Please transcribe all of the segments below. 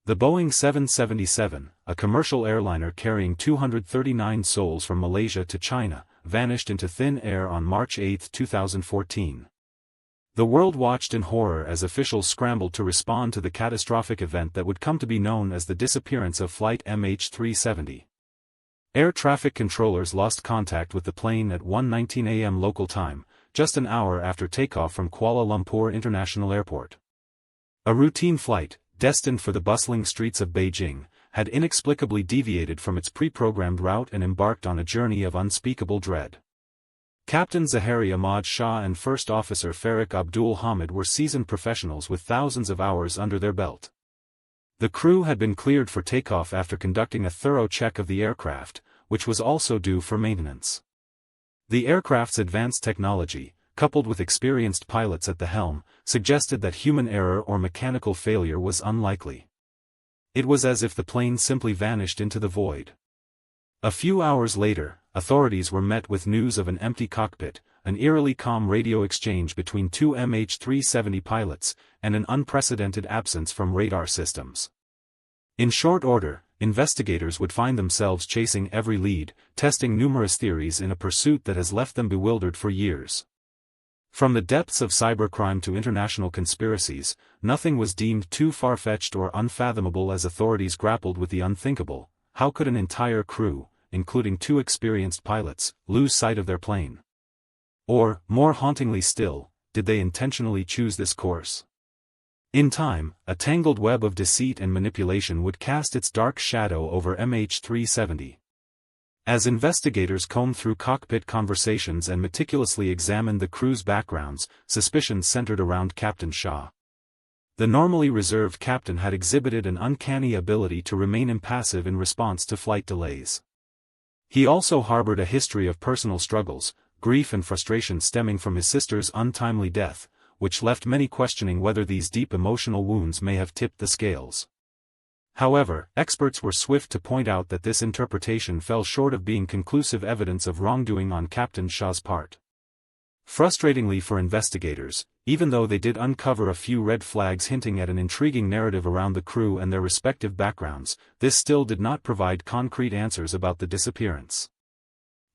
The Boeing 777, a commercial airliner carrying 239 souls from Malaysia to China, vanished into thin air on March 8, 2014. The world watched in horror as officials scrambled to respond to the catastrophic event that would come to be known as the disappearance of Flight MH370. Air traffic controllers lost contact with the plane at 1:19 a.m. local time, just an hour after takeoff from Kuala Lumpur International Airport. A routine flight, destined for the bustling streets of Beijing, had inexplicably deviated from its pre-programmed route and embarked on a journey of unspeakable dread. Captain Zaharia Madshah and First Officer Farik Abdul Hamid were seasoned professionals with thousands of hours under their belt. The crew had been cleared for takeoff after conducting a thorough check of the aircraft, which was also due for maintenance. The aircraft's advanced technology, coupled with experienced pilots at the helm, suggested that human error or mechanical failure was unlikely. It was as if the plane simply vanished into the void. A few hours later, authorities were met with news of an empty cockpit, an eerily calm radio exchange between two MH370 pilots, and an unprecedented absence from radar systems. In short order, investigators would find themselves chasing every lead, testing numerous theories in a pursuit that has left them bewildered for years. From the depths of cybercrime to international conspiracies, nothing was deemed too far-fetched or unfathomable as authorities grappled with the unthinkable. How could an entire crew, including two experienced pilots, lose sight of their plane? Or, more hauntingly still, did they intentionally choose this course? In time, a tangled web of deceit and manipulation would cast its dark shadow over MH370. As investigators combed through cockpit conversations and meticulously examined the crew's backgrounds, suspicions centered around Captain Shah. The normally reserved captain had exhibited an uncanny ability to remain impassive in response to flight delays. He also harbored a history of personal struggles, grief and frustration stemming from his sister's untimely death, which left many questioning whether these deep emotional wounds may have tipped the scales. However, experts were swift to point out that this interpretation fell short of being conclusive evidence of wrongdoing on Captain Shah's part. Frustratingly for investigators, even though they did uncover a few red flags hinting at an intriguing narrative around the crew and their respective backgrounds, this still did not provide concrete answers about the disappearance.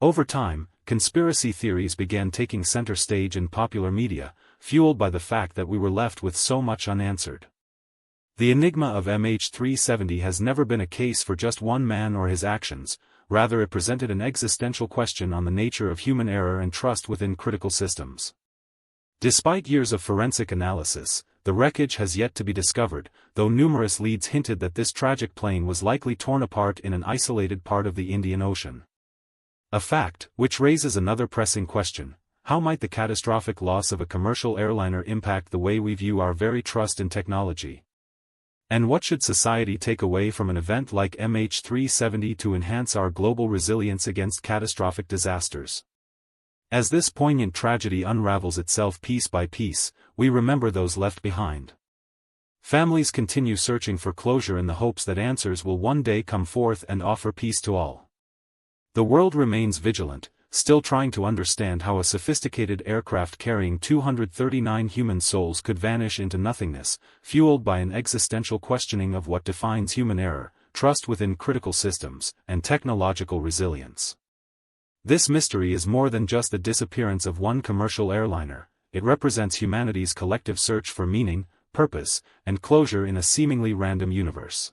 Over time, conspiracy theories began taking center stage in popular media, fueled by the fact that we were left with so much unanswered. The enigma of MH370 has never been a case for just one man or his actions, rather it presented an existential question on the nature of human error and trust within critical systems. Despite years of forensic analysis, the wreckage has yet to be discovered, though numerous leads hinted that this tragic plane was likely torn apart in an isolated part of the Indian Ocean. A fact which raises another pressing question: how might the catastrophic loss of a commercial airliner impact the way we view our very trust in technology? And what should society take away from an event like MH370 to enhance our global resilience against catastrophic disasters? As this poignant tragedy unravels itself piece by piece, we remember those left behind. Families continue searching for closure in the hopes that answers will one day come forth and offer peace to all. The world remains vigilant, still trying to understand how a sophisticated aircraft carrying 239 human souls could vanish into nothingness, fueled by an existential questioning of what defines human error, trust within critical systems, and technological resilience. This mystery is more than just the disappearance of one commercial airliner, it represents humanity's collective search for meaning, purpose, and closure in a seemingly random universe.